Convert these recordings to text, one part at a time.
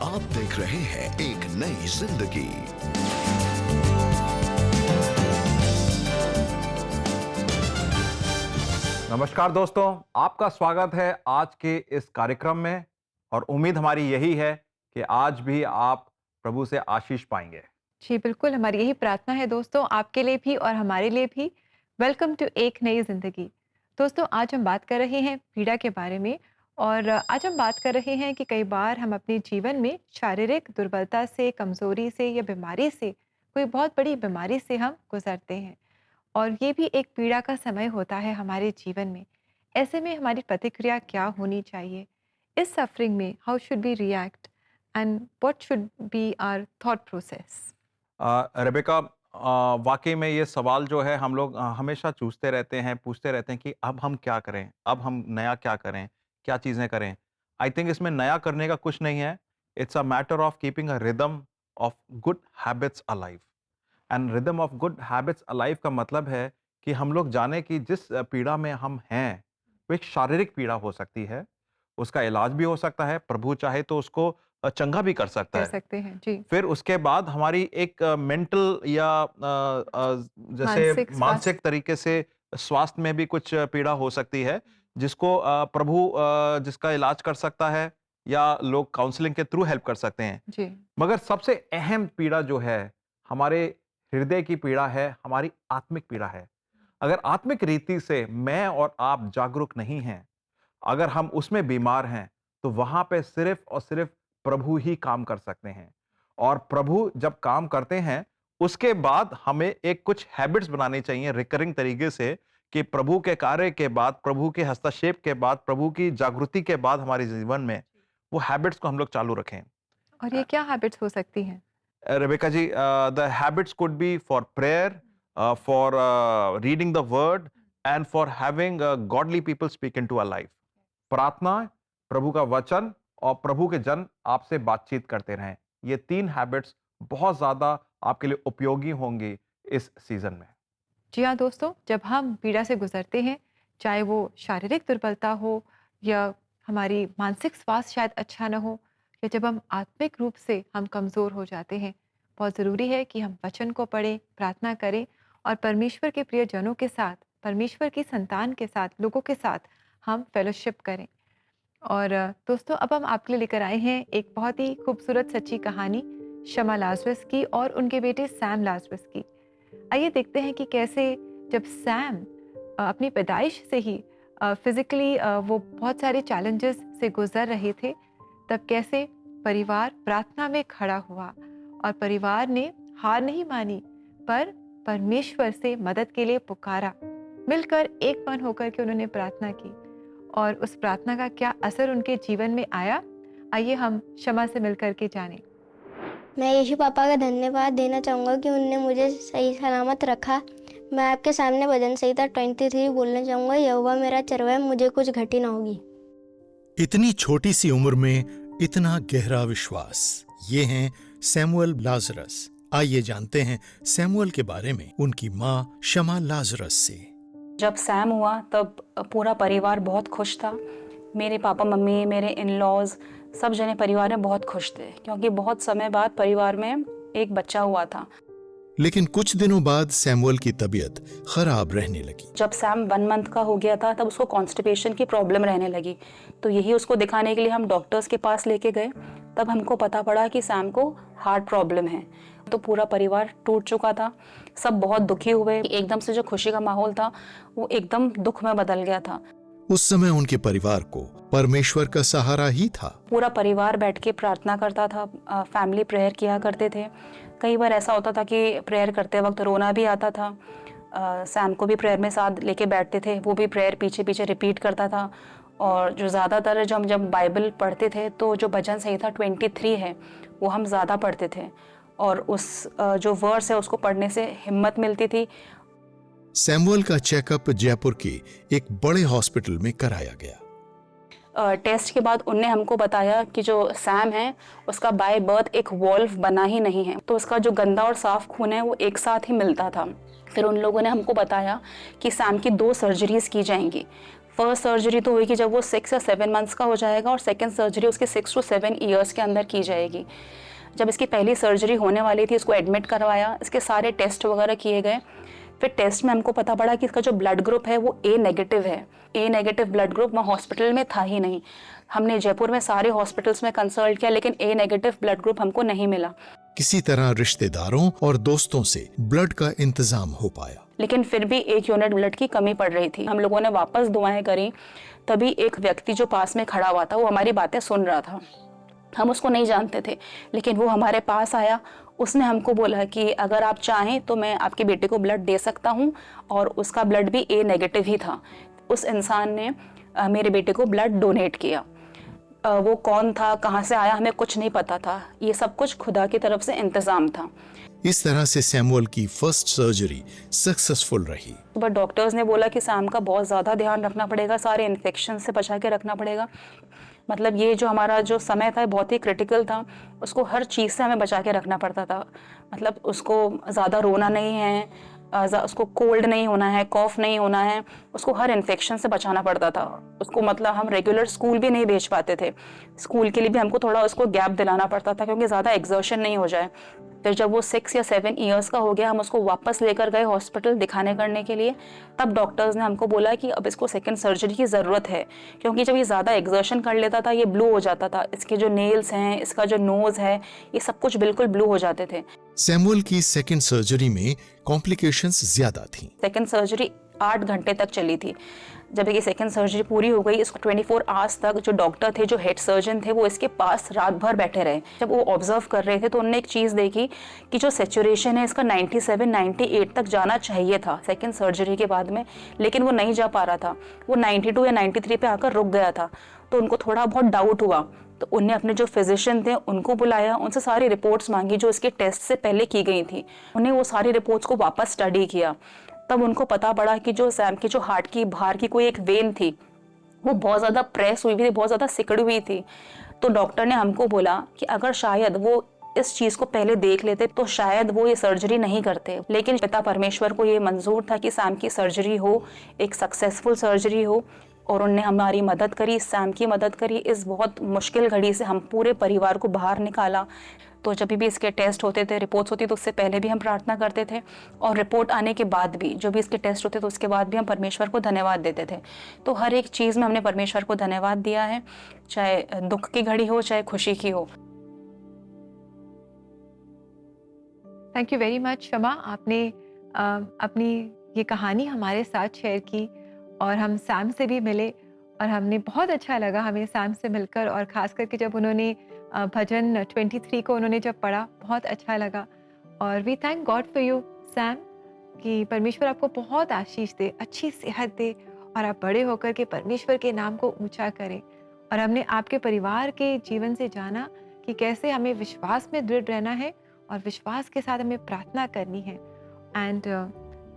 आप देख रहे हैं एक नई जिंदगी। नमस्कार दोस्तों, आपका स्वागत है आज के इस कार्यक्रम में और उम्मीद हमारी यही है कि आज भी आप प्रभु से आशीष पाएंगे। जी, बिल्कुल, हमारी यही प्रार्थना है दोस्तों, आपके लिए भी और हमारे लिए भी। वेलकम टू एक नई ज़िंदगी। दोस्तों, आज हम बात कर रहे हैं पीड़ा के बारे में और आज हम बात कर रहे हैं कि कई बार हम अपने जीवन में शारीरिक दुर्बलता से, कमज़ोरी से या बीमारी से, कोई बहुत बड़ी बीमारी से हम गुज़रते हैं और ये भी एक पीड़ा का समय होता है हमारे जीवन में। ऐसे में हमारी प्रतिक्रिया क्या होनी चाहिए? इस सफ़रिंग में how should we react and what should be our thought process? Rebecca, वाकई में ये सवाल जो है हम लोग हमेशा चूझते रहते हैं, पूछते रहते हैं कि अब हम क्या करें? अब हम नया क्या करें? क्या चीज़ें करें? आई थिंक इसमें नया करने का कुछ नहीं है। It's a matter of keeping a rhythm of good habits alive. And rhythm of good habits alive का मतलब है कि हम लोग जाने कि जिस पीड़ा में हम हैं, वो एक शारीरिक पीड़ा हो सकती है, उसका इलाज भी हो सकता है, प्रभु चाहे तो उसको चंगा भी कर सकता कर है। सकते हैं, जी। फिर उसके बाद हमारी एक मेंटल या जैसे मानसिक मानसिक स्वास्थ्य। तरीके से स्वास्थ्य में भी कुछ पीड़ा हो सकती है, जिसको प्रभु जिसका इलाज कर सकता है या लोग काउंसलिंग के थ्रू हेल्प कर सकते हैं। जी, मगर सबसे अहम पीड़ा जो है, हमारे हृदय की पीड़ा है, हमारी आत्मिक पीड़ा है। अगर आत्मिक रीति से मैं और आप जागरूक नहीं हैं, अगर हम उसमें बीमार हैं, तो वहाँ पे सिर्फ़ और सिर्फ़ प्रभु ही काम कर सकते हैं। और प्रभु जब काम करते हैं, उसके बाद हमें एक कुछ हैबिट्स बनानी चाहिए रिकरिंग तरीके से कि प्रभु के कार्य के बाद, प्रभु के हस्तक्षेप के बाद, प्रभु की जागृति के बाद हमारे जीवन में, वो हैबिट्स को हम लोग चालू रखें। और ये क्या हैबिट्स हो सकती हैं? Rebecca ji, the habits could be for prayer, for reading the word, and for having godly people speak into our life. प्रार्थना, प्रभु का वचन और प्रभु के जन आपसे बातचीत करते रहें। ये 3 हैबिट्स बहुत ज़्यादा आपके लिए उपयोगी होंगी इस सीज़न में। जी हाँ दोस्तों, जब हम पीड़ा से गुज़रते हैं, चाहे वो शारीरिक दुर्बलता हो या हमारी मानसिक स्वास्थ्य शायद अच्छा ना हो या जब हम आत्मिक रूप से हम कमज़ोर हो जाते हैं, बहुत ज़रूरी है कि हम वचन को पढ़ें, प्रार्थना करें और परमेश्वर के प्रियजनों के साथ, परमेश्वर की संतान के साथ, लोगों के साथ हम फेलोशिप करें। और दोस्तों, अब हम आपके लिए लेकर आए हैं एक बहुत ही खूबसूरत सच्ची कहानी शमा लाजरस की और उनके बेटे सैम लाजरस की। आइए देखते हैं कि कैसे जब सैम अपनी पैदाइश से ही फिजिकली वो बहुत सारे चैलेंजेस से गुजर रहे थे, तब कैसे परिवार प्रार्थना में खड़ा हुआ और परिवार ने हार नहीं मानी, पर परमेश्वर से मदद के लिए पुकारा। मिलकर एक मन होकर के उन्होंने प्रार्थना की और उस प्रार्थना का क्या असर उनके जीवन में आया, आइए हम शमा से मिलकर के जानें। मैं यीशु पापा का धन्यवाद देना चाहूँगा कि उनने मुझे सही सलामत रखा। मैं आपके सामने भजन संहिता 23 बोलना चाहूँगा, यहोवा मेरा चरवाहा, मुझे कुछ घटी ना होगी। इतनी छोटी सी उम्र में इतना गहरा विश्वास, ये हैं सैमुअल लाजरस। आइए जानते हैं सैमुअल के बारे में उनकी माँ शमा लाजरस से। जब सैम हुआ तब पूरा परिवार बहुत खुश था। मेरे पापा मम्मी, मेरे इन-लॉज, सब जने परिवार में बहुत खुश थे क्योंकि बहुत समय बाद परिवार में एक बच्चा हुआ था। लेकिन कुछ दिनों बाद सैमुअल की तबीयत खराब रहने लगी। जब सैम 1 मंथ का हो गया था तब उसको कॉन्स्टिपेशन की प्रॉब्लम रहने लगी, तो यही उसको दिखाने के लिए हम डॉक्टर्स के पास लेके गए। तब हमको पता पड़ा कि सैम को हार्ट प्रॉब्लम है। तो पूरा परिवार टूट चुका था, सब बहुत दुखी हुए। एकदम से जो खुशी का माहौल था वो एकदम दुख में बदल गया था। उस समय उनके परिवार को परमेश्वर का सहारा ही था। पूरा परिवार बैठ के प्रार्थना करता था, फैमिली प्रेयर किया करते थे। कई बार ऐसा होता था कि प्रेयर करते वक्त रोना भी आता था। सैम को भी प्रेयर में साथ लेके बैठते थे, वो भी प्रेयर पीछे पीछे रिपीट करता था। और जो ज़्यादातर जब बाइबल पढ़ते थे तो जो भजन संहिता 23 है वो हम ज़्यादा पढ़ते थे और उस जो वर्स है उसको पढ़ने से हिम्मत मिलती थी। सैमुअल का चेकअप जयपुर के एक बड़े हॉस्पिटल में कराया गया। टेस्ट के बाद उनने हमको बताया कि जो सैम है उसका बाय बर्थ एक वॉल्व बना ही नहीं है, तो उसका जो गंदा और साफ खून है वो एक साथ ही मिलता था। फिर उन लोगों ने हमको बताया कि सैम की 2 सर्जरीज की जाएंगी। फर्स्ट सर्जरी तो होगी जब वो 6 या 7 मंथ्स का हो जाएगा, और सेकंड सर्जरी उसके 6 to 7 ईयर्स के अंदर की जाएगी। जब इसकी पहली सर्जरी होने वाली थी, इसको एडमिट करवाया, इसके सारे टेस्ट वगैरह किए गए। फिर टेस्ट में हमको पता पड़ा कि इसका जो ब्लड ग्रुप है वो ए नेगेटिव है। ए नेगेटिव ब्लड ग्रुप वहाँ हॉस्पिटल में था ही नहीं। हमने जयपुर में सारे हॉस्पिटल्स में कंसल्ट किया, लेकिन ए नेगेटिव ब्लड ग्रुप हमको नहीं मिला। किसी तरह रिश्तेदारों और दोस्तों से ब्लड का इंतजाम हो पाया, लेकिन फिर भी 1 यूनिट ब्लड की कमी पड़ रही थी। हम लोगों ने वापस दुआएं करी, तभी एक व्यक्ति जो पास में खड़ा हुआ था वो हमारी बातें सुन रहा था। हम उसको नहीं जानते थे, लेकिन वो हमारे पास आया। उसने हमको बोला कि अगर आप चाहें तो मैं आपके बेटे को ब्लड दे सकता हूँ, और उसका ब्लड भी ए नेगेटिव ही था। उस इंसान ने मेरे बेटे को ब्लड डोनेट किया। वो कौन था, कहाँ से आया, हमें कुछ नहीं पता था। ये सब कुछ खुदा की तरफ से इंतज़ाम था। इस तरह से सैमुअल की फर्स्ट सर्जरी सक्सेसफुल रही। बट डॉक्टर्स ने बोला कि सैम का बहुत ज़्यादा ध्यान रखना पड़ेगा, सारे इन्फेक्शन से बचा के रखना पड़ेगा। मतलब ये जो हमारा जो समय था बहुत ही क्रिटिकल था, उसको हर चीज़ से हमें बचा के रखना पड़ता था। मतलब उसको ज़्यादा रोना नहीं है, उसको कोल्ड नहीं होना है, कॉफ नहीं होना है, उसको हर इन्फेक्शन से बचाना पड़ता था उसको। मतलब हम रेगुलर स्कूल भी नहीं भेज पाते थे, स्कूल के लिए भी हमको थोड़ा उसको गैप दिलाना पड़ता था, क्योंकि ज़्यादा एग्जर्शन नहीं हो जाए। फिर जब वो 6 या 7 ईयर्स का हो गया, हम उसको वापस लेकर गए हॉस्पिटल दिखाने करने के लिए। तब डॉक्टर्स ने हमको बोला कि अब इसको सेकंड सर्जरी की ज़रूरत है, क्योंकि जब ये ज़्यादा एग्जर्शन कर लेता था ये ब्लू हो जाता था। इसके जो नेल्स हैं, इसका जो नोज़ है, ये सब कुछ बिल्कुल ब्लू हो जाते थे। सैमुअल की सेकंड सर्जरी में कॉम्प्लिकेशंस ज्यादा थीं। सेकंड सर्जरी 8 घंटे तक चली थी। जब ये सेकंड सर्जरी पूरी हो गई, इसको 24 आवर्स तक जो डॉक्टर थे, जो हेड सर्जन थे, वो इसके पास रात भर बैठे रहे। जब वो ऑब्जर्व कर रहे थे तो उन्होंने एक चीज़ देखी कि जो सेचुरेशन है इसका 97-98 तक जाना चाहिए था सेकंड सर्जरी के बाद में, लेकिन वो नहीं जा पा रहा था। वो 92 या 93 पे आकर रुक गया था। तो उनको थोड़ा बहुत डाउट हुआ, तो उनने अपने जो फिजिशियन थे उनको बुलाया, उनसे सारी रिपोर्ट्स मांगी जो इसके टेस्ट से पहले की गई थी। उन्हें वो सारी रिपोर्ट्स को वापस स्टडी किया। तब उनको पता पड़ा कि जो सैम की जो हार्ट की बाहर की कोई एक वेन थी वो बहुत ज़्यादा प्रेस हुई थी, बहुत ज़्यादा सिकड़ी हुई थी। तो डॉक्टर ने हमको बोला कि अगर शायद वो इस चीज़ को पहले देख लेते तो शायद वो ये सर्जरी नहीं करते। लेकिन पिता परमेश्वर को ये मंजूर था कि सैम की सर्जरी हो, एक सक्सेसफुल सर्जरी हो, और उनने हमारी मदद करी, सैम की मदद करी। इस बहुत मुश्किल घड़ी से हम पूरे परिवार को बाहर निकाला। तो जब भी इसके टेस्ट होते थे, रिपोर्ट्स होती, तो उससे पहले भी हम प्रार्थना करते थे, और रिपोर्ट आने के बाद भी जो भी इसके टेस्ट होते तो उसके बाद भी हम परमेश्वर को धन्यवाद देते थे। तो हर एक चीज़ में हमने परमेश्वर को धन्यवाद दिया है, चाहे दुख की घड़ी हो चाहे खुशी की हो। थैंक यू वेरी मच शमा, आपने अपनी ये कहानी हमारे साथ शेयर की, और हम सैम से भी मिले, और हमने बहुत अच्छा लगा हमें सैम से मिलकर, और ख़ास करके जब उन्होंने भजन 23 को उन्होंने जब पढ़ा, बहुत अच्छा लगा। और we thank God for you Sam, कि परमेश्वर आपको बहुत आशीष दे, अच्छी सेहत दे, और आप बड़े होकर के परमेश्वर के नाम को ऊंचा करें। और हमने आपके परिवार के जीवन से जाना कि कैसे हमें विश्वास में दृढ़ रहना है, और विश्वास के साथ हमें प्रार्थना करनी है। And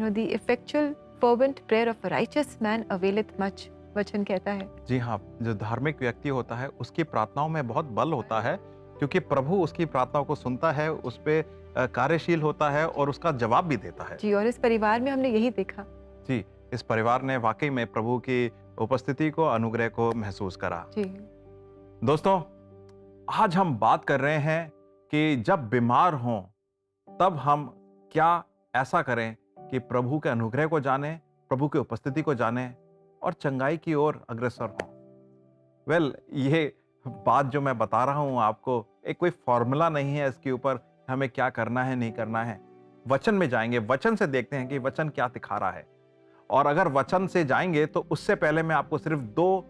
the effectual fervent prayer of a righteous man availeth much, वचन कहता है। जी हाँ, जो धार्मिक व्यक्ति होता है उसकी प्रार्थनाओं में बहुत बल होता है, क्योंकि प्रभु उसकी प्रार्थनाओं को सुनता है, उस पे कार्यशील होता है और उसका जवाब भी देता है। जी, और इस परिवार में हमने यही देखा। जी, इस परिवार ने वाकई में प्रभु की उपस्थिति को, अनुग्रह को महसूस करा। जी दोस्तों, आज हम बात कर रहे हैं कि जब बीमार हों तब हम क्या ऐसा करें कि प्रभु के अनुग्रह को जानें, प्रभु की उपस्थिति को जानें और चंगाई की ओर अग्रसर हों। वेल, ये बात जो मैं बता रहा हूँ आपको, एक कोई फॉर्मूला नहीं है इसके ऊपर हमें क्या करना है नहीं करना है। वचन में जाएंगे, वचन से देखते हैं कि वचन क्या दिखा रहा है। और अगर वचन से जाएंगे तो उससे पहले मैं आपको सिर्फ 2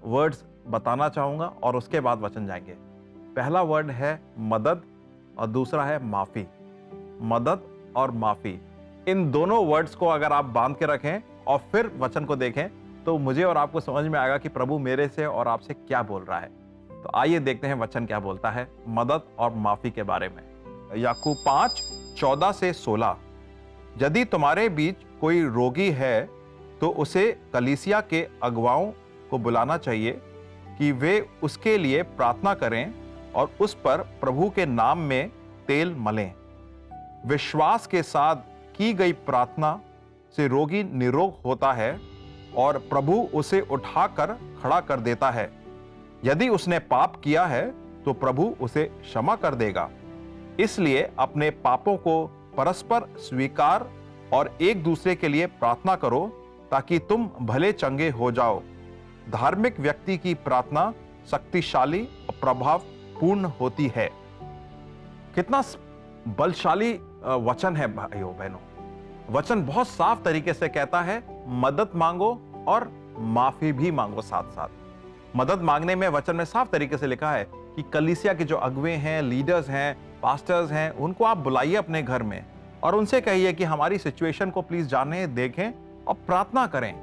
वर्ड्स बताना चाहूँगा और उसके बाद वचन जाएंगे। पहला वर्ड है मदद और दूसरा है माफ़ी। मदद और माफ़ी, इन दोनों वर्ड्स को अगर आप बांध के रखें और फिर वचन को देखें तो मुझे और आपको समझ में आएगा कि प्रभु मेरे से और आपसे क्या बोल रहा है। तो आइए देखते हैं वचन क्या बोलता है मदद और माफ़ी के बारे में। याकूब 5:14-16, यदि तुम्हारे बीच कोई रोगी है तो उसे कलीसिया के अगुवाओं को बुलाना चाहिए कि वे उसके लिए प्रार्थना करें और उस पर प्रभु के नाम में तेल मलें। विश्वास के साथ की गई प्रार्थना से रोगी निरोग होता है और प्रभु उसे उठाकर खड़ा कर देता है। यदि उसने पाप किया है तो प्रभु उसे क्षमा कर देगा। इसलिए अपने पापों को परस्पर स्वीकार और एक दूसरे के लिए प्रार्थना करो ताकि तुम भले चंगे हो जाओ। धार्मिक व्यक्ति की प्रार्थना शक्तिशाली और प्रभावपूर्ण होती है। कितना बलशाली वचन है भाइयों बहनों। वचन बहुत साफ तरीके से कहता है मदद मांगो और माफी भी मांगो साथ साथ। मदद मांगने में वचन में साफ तरीके से लिखा है कि कलीसिया के जो अगुवे हैं, लीडर्स हैं, पास्टर्स हैं, उनको आप बुलाइए अपने घर में और उनसे कहिए कि हमारी सिचुएशन को प्लीज जानें, देखें और प्रार्थना करें।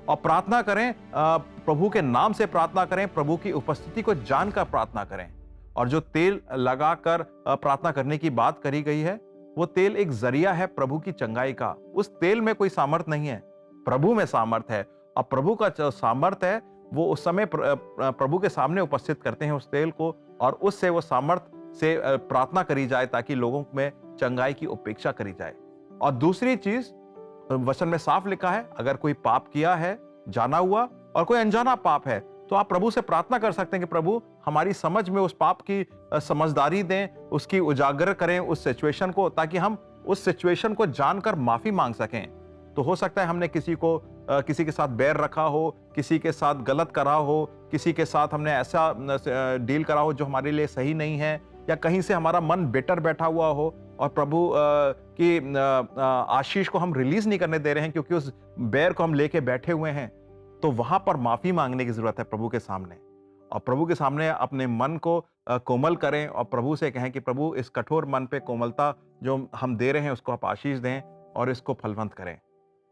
और प्रार्थना करें, प्रभु के नाम से प्रार्थना करें, प्रभु की उपस्थिति को जानकर प्रार्थना करें। और जो तेल लगाकर प्रार्थना करने की बात करी गई है, वो तेल एक जरिया है प्रभु की चंगाई का। उस तेल में कोई सामर्थ नहीं है, प्रभु में सामर्थ है। और प्रभु का जो सामर्थ है वो उस समय प्रभु के सामने उपस्थित करते हैं उस तेल को, और उससे वो सामर्थ से प्रार्थना करी जाए ताकि लोगों में चंगाई की उपेक्षा करी जाए। और दूसरी चीज वचन में साफ लिखा है, अगर कोई पाप किया है, जाना हुआ और कोई अनजाना पाप है, तो आप प्रभु से प्रार्थना कर सकते हैं कि प्रभु हमारी समझ में उस पाप की समझदारी दें, उसकी उजागर करें उस सिचुएशन को, ताकि हम उस सिचुएशन को जानकर माफी मांग सकें। तो हो सकता है हमने किसी के साथ बैर रखा हो, किसी के साथ गलत करा हो, किसी के साथ हमने ऐसा डील करा हो जो हमारे लिए सही नहीं है, या कहीं से हमारा मन बेटर बैठा हुआ हो और प्रभु की आशीष को हम रिलीज नहीं करने दे रहे हैं क्योंकि उस बैर को हम लेके बैठे हुए हैं। तो वहां पर माफी मांगने की जरूरत है प्रभु के सामने। और प्रभु के सामने अपने मन को कोमल करें और प्रभु से कहें कि प्रभु इस कठोर मन पे कोमलता जो हम दे रहे हैं उसको आप आशीष दें और इसको फलवंत करें।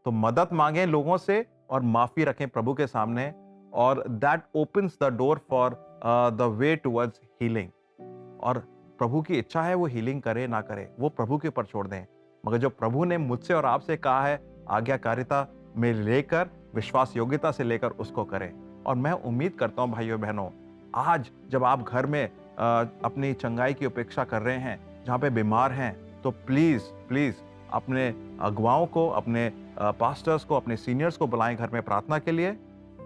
तो मदद मांगें लोगों से और माफी रखें प्रभु के सामने, और that opens the door for the way towards healing. और प्रभु की इच्छा है वो हीलिंग करे ना करे, वो प्रभु के ऊपर छोड़ दें। मगर जो प्रभु ने मुझसे और आपसे कहा है, आज्ञाकारिता में लेकर, विश्वास योग्यता से लेकर उसको करें। और मैं उम्मीद करता हूं भाइयों बहनों, आज जब आप घर में अपनी चंगाई की अपेक्षा कर रहे हैं, जहां पे बीमार हैं, तो प्लीज प्लीज अपने अगुवाओं को, अपने पास्टर्स को, अपने सीनियर्स को बुलाएं घर में प्रार्थना के लिए।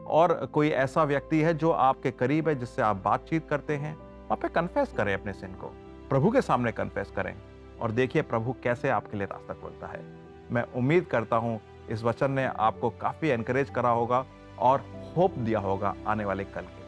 और कोई ऐसा व्यक्ति है जो आपके करीब है, जिससे आप बातचीत करते हैं, वहां पे कन्फेस करें अपने सिन को, प्रभु के सामने कन्फेस करें और देखिए प्रभु कैसे आपके लिए रास्ता खोलता है। मैं उम्मीद करता हूं इस वचन ने आपको काफी एनकरेज करा होगा और होप दिया होगा आने वाले कल के।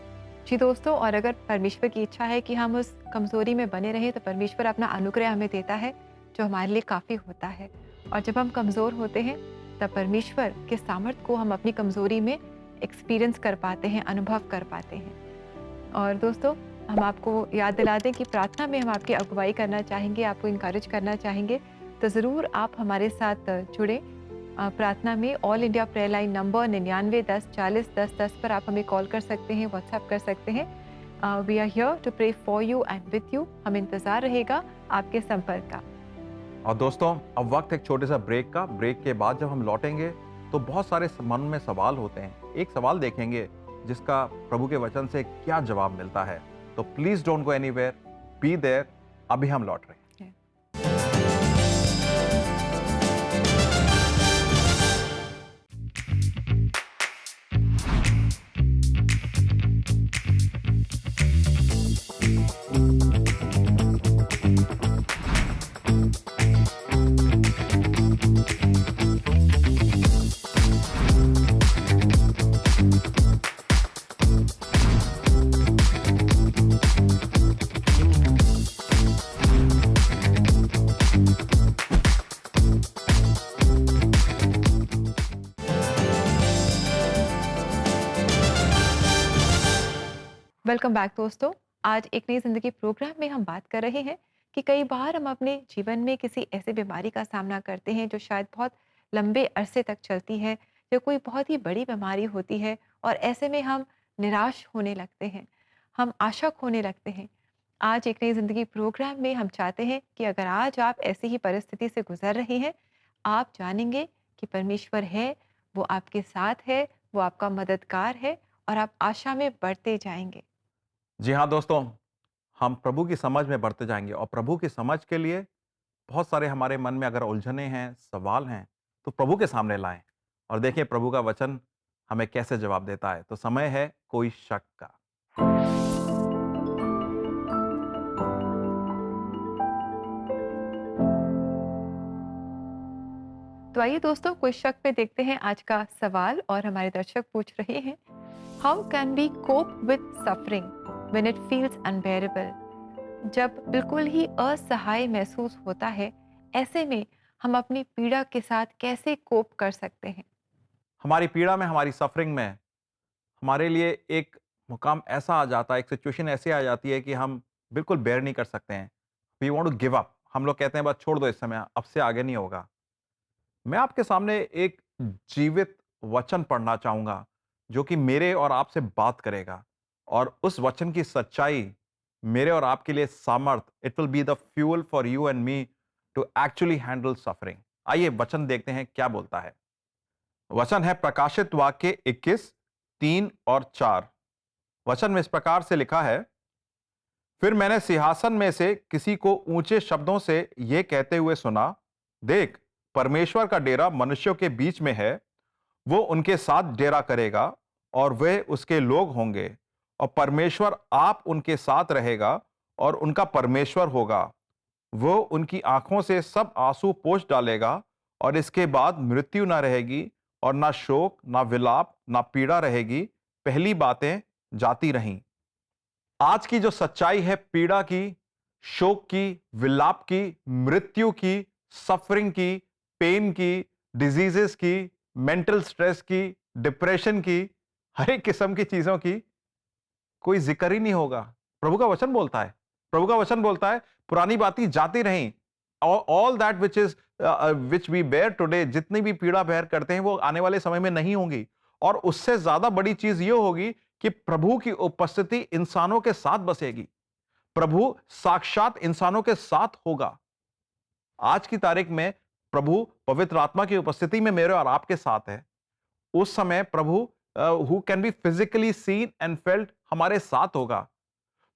जी दोस्तों, और अगर परमेश्वर की इच्छा है कि हम उस कमजोरी में बने रहें, तो परमेश्वर अपना अनुग्रह हमें देता है जो हमारे लिए काफ़ी होता है। और जब हम कमज़ोर होते हैं तब परमेश्वर के सामर्थ्य को हम अपनी कमज़ोरी में एक्सपीरियंस कर पाते हैं, अनुभव कर पाते हैं। और दोस्तों, हम आपको याद दिला दें कि प्रार्थना में हम आपकी अगुवाई करना चाहेंगे, आपको इंकरेज करना चाहेंगे, तो ज़रूर आप हमारे साथ जुड़े। प्रार्थना में all India prayer line number 99 10 40 10 10 पर आप हमें कॉल कर सकते हैं, व्हाट्सएप कर सकते हैं। We are here to pray for you and with you. हम इंतज़ार रहेगा आपके संपर्क का। और दोस्तों, अब वक्त एक छोटे सा ब्रेक का। ब्रेक के बाद जब हम लौटेंगे तो बहुत सारे मन में सवाल होते हैं। एक सवाल देखेंगे जिसका प्रभु के वचन से क्या जवाब मिलता है। तो please don't go anywhere, be there. अभी हम लौट रहे हैं। वेलकम बैक दोस्तों। आज एक नई जिंदगी प्रोग्राम में हम बात कर रहे हैं कि कई बार हम अपने जीवन में किसी ऐसी बीमारी का सामना करते हैं जो शायद बहुत लंबे अरसे तक चलती है, या कोई बहुत ही बड़ी बीमारी होती है, और ऐसे में हम निराश होने लगते हैं, हम आशा खोने लगते हैं। आज एक नई जिंदगी प्रोग्राम में हम चाहते हैं कि अगर आज आप ऐसी ही परिस्थिति से गुजर रहे हैं, आप जानेंगे कि परमेश्वर है, वो आपके साथ है, वो आपका मददगार है, और आप आशा में बढ़ते जाएंगे। जी हाँ दोस्तों, हम प्रभु की समझ में बढ़ते जाएंगे। और प्रभु की समझ के लिए बहुत सारे हमारे मन में अगर उलझने हैं, सवाल हैं, तो प्रभु के सामने लाएं और देखिए प्रभु का वचन हमें कैसे जवाब देता है। तो समय है कोई शक का। तो आइए दोस्तों, कोई शक पे देखते हैं आज का सवाल। और हमारे दर्शक पूछ रहे हैं, how can we cope with suffering when it feels unbearable? जब बिल्कुल ही असहाय महसूस होता है, ऐसे में हम अपनी पीड़ा के साथ कैसे कोप कर सकते हैं? हमारी पीड़ा में, हमारी सफरिंग में हमारे लिए एक मुकाम ऐसा आ जाता है, एक सिचुएशन ऐसी आ जाती है कि हम बिल्कुल बेयर नहीं कर सकते हैं। We want to give up. हम लोग कहते हैं बस छोड़ दो, इस समय अब से आगे नहीं होगा। मैं आपके सामने एक जीवित वचन पढ़ना चाहूंगा जो कि मेरे और आपसे बात करेगा, और उस वचन की सच्चाई मेरे और आपके लिए सामर्थ, it will be the fuel for you and me to actually handle suffering. आइए वचन देखते हैं क्या बोलता है। वचन है प्रकाशित वाक्य 21, 3 और 4। वचन में इस प्रकार से लिखा है, फिर मैंने सिंहासन में से किसी को ऊंचे शब्दों से यह कहते हुए सुना, देख, परमेश्वर का डेरा मनुष्यों के बीच में है। वो उनके साथ डेरा करेगा और वे उसके लोग होंगे, और परमेश्वर आप उनके साथ रहेगा और उनका परमेश्वर होगा। वो उनकी आंखों से सब आंसू पोंछ डालेगा, और इसके बाद मृत्यु ना रहेगी, और ना शोक, ना विलाप, ना पीड़ा रहेगी। पहली बातें जाती रहीं। आज की जो सच्चाई है पीड़ा की, शोक की, विलाप की, मृत्यु की, सफरिंग की, पेन की, डिजीजेस की, मेंटल स्ट्रेस की, डिप्रेशन की, हर एक किस्म की चीजों की कोई जिक्र ही नहीं होगा। प्रभु का वचन बोलता है, प्रभु का वचन बोलता है, पुरानी बातें जाती रहीं। All that which we bear today, जितनी भी पीड़ा बेयर करते हैं वो आने वाले समय में नहीं होंगी। और उससे ज्यादा बड़ी चीज ये होगी कि प्रभु की उपस्थिति इंसानों के साथ बसेगी। प्रभु साक्षात इंसानों के साथ होगा। आज की तारीख में प्रभु पवित्र आत्मा की उपस्थिति में मेरे और आपके साथ है। उस समय प्रभु who can be physically seen and felt हमारे साथ होगा।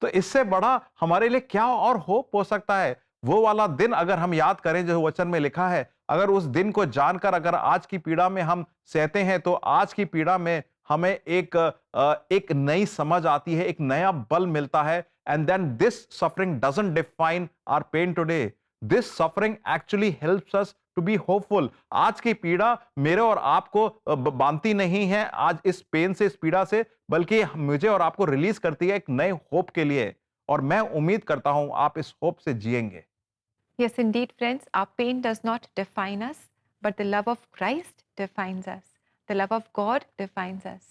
तो इससे बड़ा हमारे लिए क्या और होप हो सकता है? वो वाला दिन अगर हम याद करें जो वचन में लिखा है, अगर उस दिन को जानकर अगर आज की पीड़ा में हम सहते हैं, तो आज की पीड़ा में हमें एक नई समझ आती है, एक नया बल मिलता है। And then this suffering doesn't define our pain today, this suffering actually helps us to be hopeful. आज की पीड़ा मेरे और आपको बांधती नहीं है आज इस पेन से, इस पीड़ा से, बल्कि मुझे और आपको रिलीज करती है एक नए होप के लिए। और मैं उम्मीद करता हूं आप इस होप से जिएंगे। Yes, indeed, friends, our pain does not define us, but the love of Christ defines us. The love of God defines us.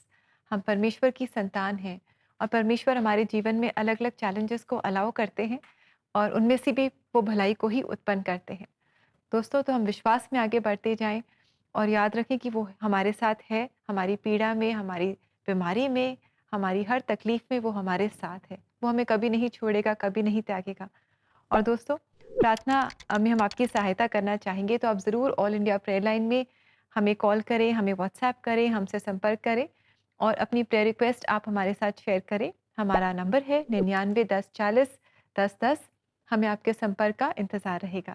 हम परमेश्वर की संतान हैं, और परमेश्वर हमारे जीवन में अलग अलग चैलेंजेस को अलाउ करते हैं, और उनमें से भी वो भलाई को ही उत्पन्न करते हैं। दोस्तों, तो हम विश्वास में आगे बढ़ते जाएं और याद रखें कि वो हमारे साथ है, हमारी पीड़ा में, हमारी बीमारी में, हमारी हर तकलीफ में वो हमारे साथ है। वो हमें कभी नहीं छोड़ेगा, कभी नहीं त्यागेगा। और दोस्तों, प्रार्थना में हम आपकी सहायता करना चाहेंगे, तो आप ज़रूर ऑल इंडिया प्रेयर लाइन में हमें कॉल करें, हमें व्हाट्सएप करें, हमसे संपर्क करें और अपनी प्रेयर रिक्वेस्ट आप हमारे साथ शेयर करें। हमारा नंबर है 99 10 40 10 10। हमें आपके संपर्क का इंतज़ार रहेगा।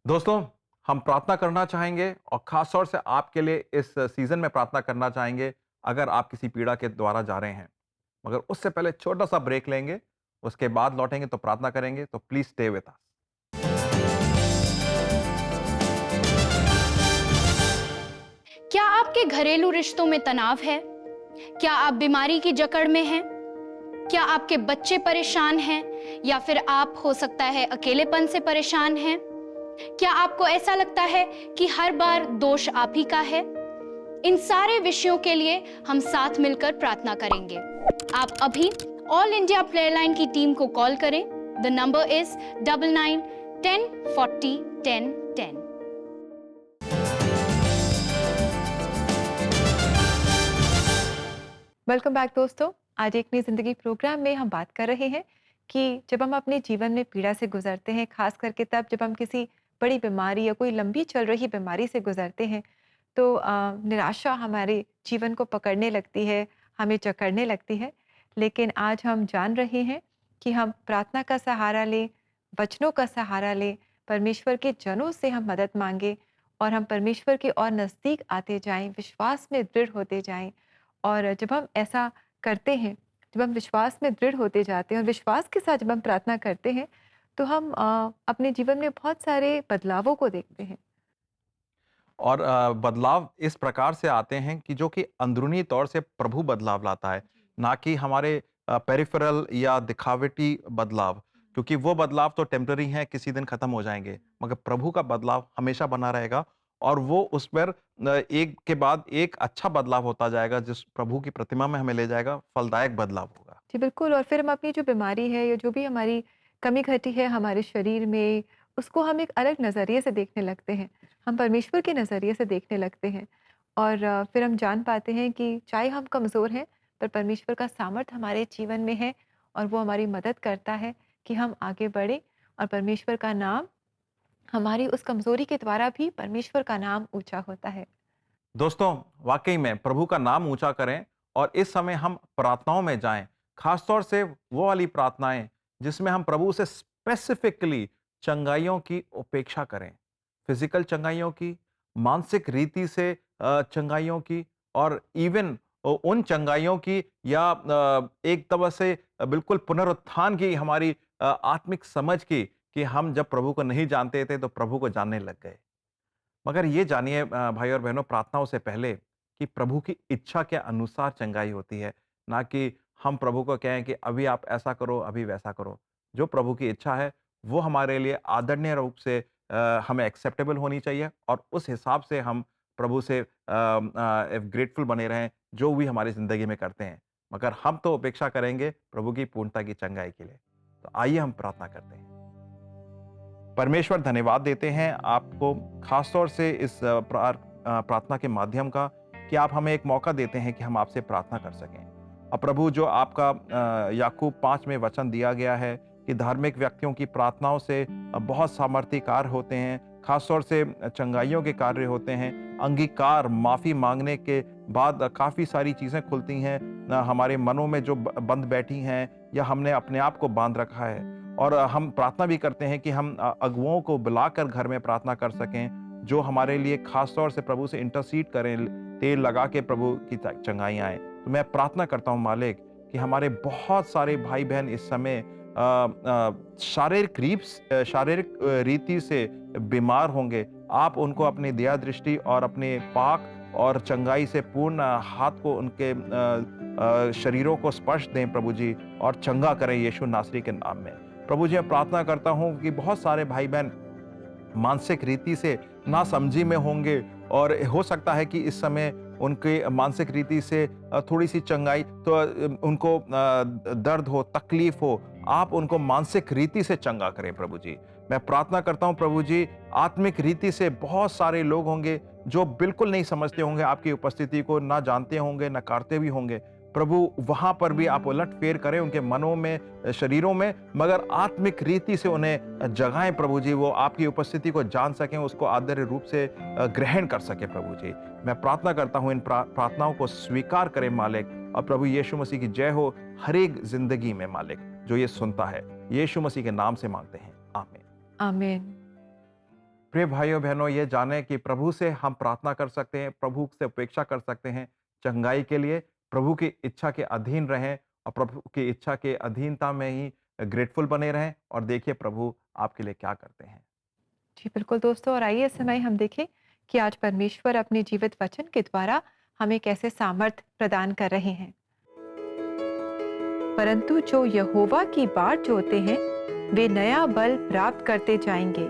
दोस्तों, हम प्रार्थना करना चाहेंगे और खास तौर से आपके लिए इस सीजन में प्रार्थना करना चाहेंगे अगर आप किसी पीड़ा के द्वारा जा रहे हैं। मगर उससे पहले छोटा सा ब्रेक लेंगे, उसके बाद लौटेंगे तो प्रार्थना करेंगे। तो प्लीज स्टे विद अस। क्या आपके घरेलू रिश्तों में तनाव है? क्या आप बीमारी की जकड़ में हैं? क्या आपके बच्चे परेशान हैं, या फिर आप हो सकता है अकेलेपन से परेशान हैं? क्या आपको ऐसा लगता है कि हर बार दोष आप ही का है? इन सारे विषयों के लिए हम साथ मिलकर प्रार्थना करेंगे। आप अभी ऑल इंडिया प्रेयर लाइन की टीम को कॉल करें। The number is 99 10 40 10 10। Welcome back दोस्तों। आज एक नई जिंदगी प्रोग्राम में हम बात कर रहे हैं कि जब हम अपने जीवन में पीड़ा से गुजरते हैं, खास करके तब जब हम किसी बड़ी बीमारी या कोई लंबी चल रही बीमारी से गुजरते हैं, तो निराशा हमारे जीवन को पकड़ने लगती है, हमें जकड़ने लगती है। लेकिन आज हम जान रहे हैं कि हम प्रार्थना का सहारा लें, वचनों का सहारा लें, परमेश्वर के जनों से हम मदद मांगे और हम परमेश्वर के और नज़दीक आते जाएँ, विश्वास में दृढ़ होते जाएँ। और जब हम ऐसा करते हैं, जब हम विश्वास में दृढ़ होते जाते हैं और विश्वास के साथ जब हम प्रार्थना करते हैं, तो हम अपने जीवन में बहुत सारे बदलावों को देखते हैं। और बदलाव इस प्रकार से आते हैं कि जो कि अंदरूनी तौर से प्रभु बदलाव लाता है, ना कि हमारे पेरिफेरल या दिखावटी बदलाव। क्योंकि वो बदलाव तो टेम्पररी हैं, किसी दिन खत्म हो जाएँगे, मगर प्रभु का बदलाव हमेशा बना रहेगा और वो उस पर एक के बाद एक अच्छा बदलाव होता जाएगा, जिस प्रभु की प्रतिमा में हमें ले जाएगा, फलदायक बदलाव होगा। जी, बिल्कुल। और फिर हम अपनी जो बीमारी है या जो भी हमारी कमी-घटी है हमारे शरीर में, उसको हम एक अलग नज़रिए से देखने लगते हैं। हम परमेश्वर के नज़रिए से देखने लगते हैं और फिर हम जान पाते हैं कि चाहे हम कमज़ोर हैं, पर परमेश्वर का सामर्थ्य हमारे जीवन में है और वो हमारी मदद करता है कि हम आगे बढ़ें और परमेश्वर का नाम, हमारी उस कमज़ोरी के द्वारा भी परमेश्वर का नाम ऊँचा होता है। दोस्तों, वाक़ई में प्रभु का नाम ऊँचा करें और इस समय हम प्रार्थनाओं में जाएँ। ख़ास तौर से वो वाली प्रार्थनाएँ जिसमें हम प्रभु से स्पेसिफ़िकली चंगाइयों की उपेक्षा करें। फ़िज़िकल चंगाइयों की, मानसिक रीति से चंगाइयों की और इवन उन चंगाइयों की या एक तरह से बिल्कुल पुनरुत्थान की हमारी आत्मिक समझ की कि हम जब प्रभु को नहीं जानते थे तो प्रभु को जानने लग गए। मगर ये जानिए भाई और बहनों प्रार्थनाओं से पहले कि प्रभु की इच्छा के अनुसार चंगाई होती है, ना कि हम प्रभु को कहें कि अभी आप ऐसा करो, अभी वैसा करो। जो प्रभु की इच्छा है, वो हमारे लिए आदरणीय रूप से हमें एक्सेप्टेबल होनी चाहिए और उस हिसाब से हम प्रभु से ग्रेटफुल बने रहें, जो भी हमारी ज़िंदगी में करते हैं। मगर हम तो अपेक्षा करेंगे प्रभु की पूर्णता की चंगाई के लिए। तो आइए हम प्रार्थना करते हैं। परमेश्वर धन्यवाद देते हैं आपको खास तौर से इस प्रार्थना के माध्यम का कि आप हमें एक मौका देते हैं कि हम आपसे प्रार्थना कर सकें। और प्रभु जो आपका याकूब 5 में वचन दिया गया है कि धार्मिक व्यक्तियों की प्रार्थनाओं से बहुत सामर्थ्य कार्य होते हैं, खास तौर से चंगाइयों के कार्य होते हैं, अंगीकार माफ़ी मांगने के बाद काफ़ी सारी चीज़ें खुलती हैं, हमारे मनों में जो बंद बैठी हैं या हमने अपने आप को बांध रखा है। और हम प्रार्थना भी करते हैं कि हम अगुओं को बुलाकर घर में प्रार्थना कर सकें, जो हमारे लिए खास तौर से प्रभु से इंटरसीड करें, तेल लगा के प्रभु की चंगाई आए। तो मैं प्रार्थना करता हूँ मालिक कि हमारे बहुत सारे भाई बहन इस समय शारीरिक रीति से बीमार होंगे। आप उनको अपनी दया दृष्टि और अपने पाक और चंगाई से पूर्ण हाथ को उनके शरीरों को स्पर्श दें प्रभु जी और चंगा करें यीशु नासरी के नाम में। प्रभु जी मैं प्रार्थना करता हूँ कि बहुत सारे भाई बहन मानसिक रीति से नासमझी में होंगे और हो सकता है कि इस समय उनके मानसिक रीति से थोड़ी सी चंगाई तो उनको दर्द हो, तकलीफ हो, आप उनको मानसिक रीति से चंगा करें प्रभु जी। मैं प्रार्थना करता हूं प्रभु जी, आत्मिक रीति से बहुत सारे लोग होंगे जो बिल्कुल नहीं समझते होंगे आपकी उपस्थिति को, ना जानते होंगे, नकारते भी होंगे। प्रभु वहां पर भी आप उलट फेर करें उनके मनों में, शरीरों में, मगर आत्मिक रीति से उन्हें जगाएं प्रभु जी, वो आपकी उपस्थिति को जान सकें, उसको आदर्य रूप से ग्रहण कर सके प्रभु जी। मैं प्रार्थना करता हूं इन प्रार्थनाओं को स्वीकार करें मालिक, और प्रभु यीशु मसीह की जय हो हर एक जिंदगी में मालिक जो ये सुनता है। यीशु मसीह के नाम से मांगते हैं, आमीन। आमीन। प्रिय भाइयों बहनों, ये जाने कि प्रभु से हम प्रार्थना कर सकते हैं, प्रभु से अपेक्षा कर सकते हैं चंगाई के लिए। प्रभु की इच्छा के अधीन रहें और प्रभु की इच्छा के अधीनता में ही ग्रेटफुल बने रहें और देखिए प्रभु आपके लिए क्या करते हैं। जी, बिल्कुल दोस्तों। और आइए इस समय हम देखें कि आज परमेश्वर अपने जीवित वचन के द्वारा हमें कैसे सामर्थ प्रदान कर रहे हैं। परंतु जो यहोवा की बाट जोते हैं वे नया बल प्राप्त करते जाएंगे,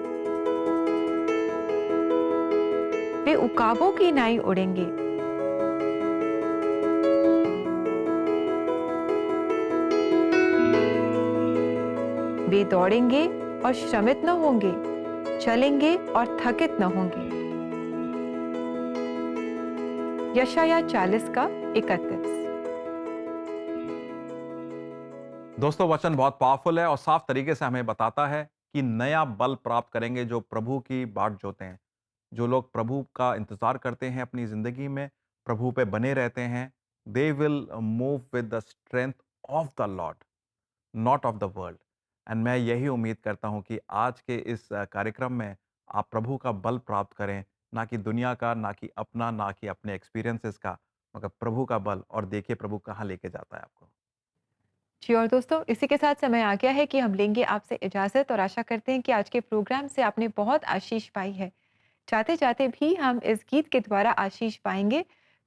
वे उकाबों की नाई उड़ेंगे, वे दौड़ेंगे और श्रमित न होंगे, चलेंगे और थकित न होंगे। यशाया 40 का 31। दोस्तों वचन बहुत पावरफुल है और साफ तरीके से हमें बताता है कि नया बल प्राप्त करेंगे जो प्रभु की बाट जोते हैं। जो लोग प्रभु का इंतजार करते हैं अपनी जिंदगी में, प्रभु पे बने रहते हैं, they will move with the strength of the Lord, not of the world. And मैं यही उम्मीद करता हूं कि आज के इस कार्यक्रम में आप प्रभु का बल प्राप्त करें, ना कि दुनिया का, ना कि अपना, ना कि अपने एक्सपीरियंसेस का, मगर प्रभु का बल। और देखिए प्रभु कहाँ लेके जाता है आपको। जी और दोस्तों, इसी के साथ समय आ गया है कि हम लेंगे आपसे इजाज़त और आशा करते हैं कि आज के प्रोग्राम से आपने बहुत आशीष पाई है। चाहते-चाहते भी हम इस गीत के द्वारा आशीष पाएँगे,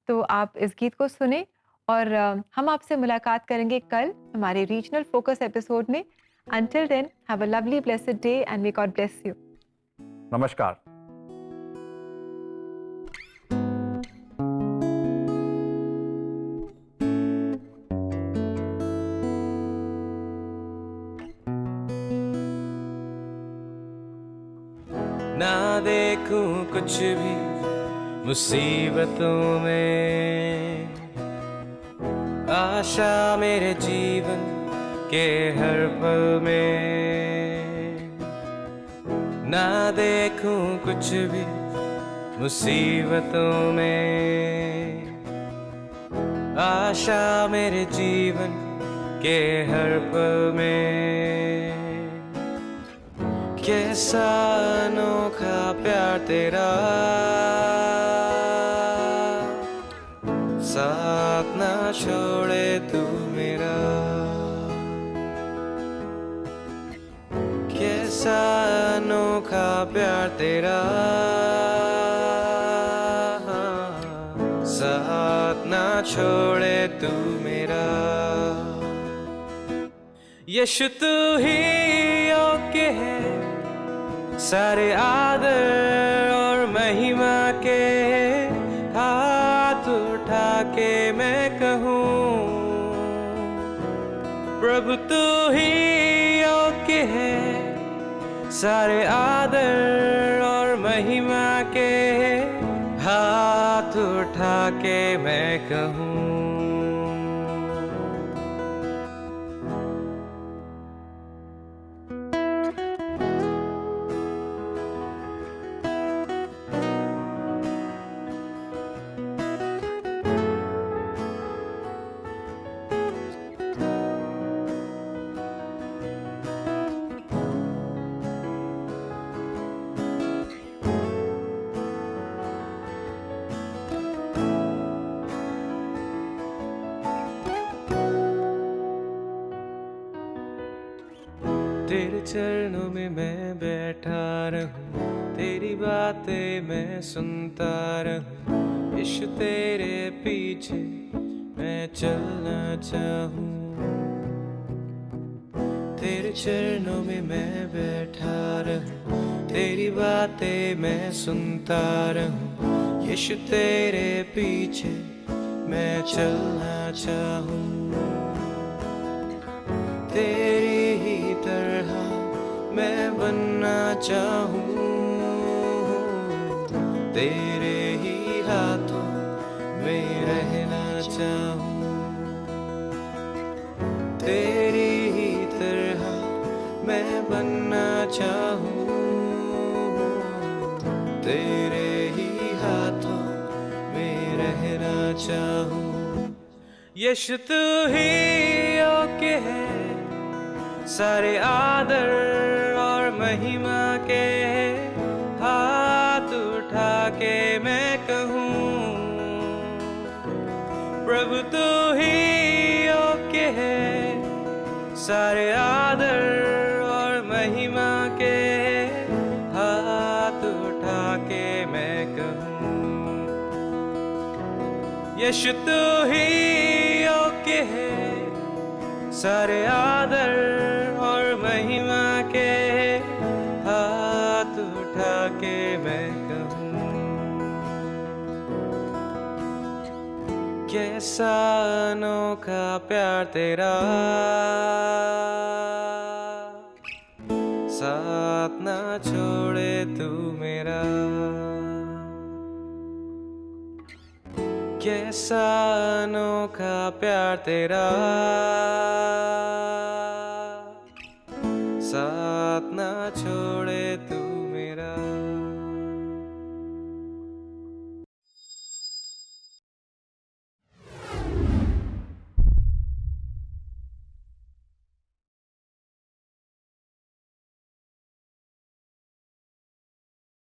तो आप इस गीत को सुनें और हम आपसे मुलाकात करेंगे कल हमारे रीजनल फोकस एपिसोड में। Until then, have a lovely blessed day and may God bless you. नमस्कार। ना देखूं कुछ भी मुसीबतों में, आशा मेरे जीवन के हर पल में। ना देखूं कुछ भी मुसीबतों में, आशा मेरे जीवन के हर पल में। कैसा अनोखा प्यार तेरा, साथ ना छोड़े तू मेरा। कैसा अनोखा प्यार तेरा, साथ ना छोड़े तू मेरा। यीशु तू ही योग्य है सारे आदर और महिमा के। हाथ उठा के मैं कहूँ, प्रभु तू ही योग्य है सारे आदर और महिमा के। हाथ उठा के मैं कहूँ। तेरे चरणों में मैं बैठा रहूं, तेरी बातें मैं सुनता रहूं। यीशु तेरे पीछे मैं चलना चाहूं। तेरे चरणों में मैं बैठा रहूं, तेरी बातें मैं सुनता रहूं। यीशु तेरे पीछे मैं चलना चाहूं। तेरी ही तरह मैं बनना चाहूँ, तेरे ही हाथों में रहना चाहूँ। तेरी ही तरह मैं बनना चाहूँ, तेरे ही हाथों में रहना चाहूँ। यीशु तू ही योग्य है सारे आदर और महिमा के। हाथ उठा के मैं कहूँ, प्रभु तू ही योग्य है सारे आदर और महिमा के। हाथ उठा के मैं कहूँ, यीशु तू ही योग्य है सारे आदर और महिमा के। हाथ उठा के मैं कहूँ, कैसा अनोखा प्यार तेरा, साथ ना छोड़े तू मेरा। कैसा अनोखा प्यार तेरा।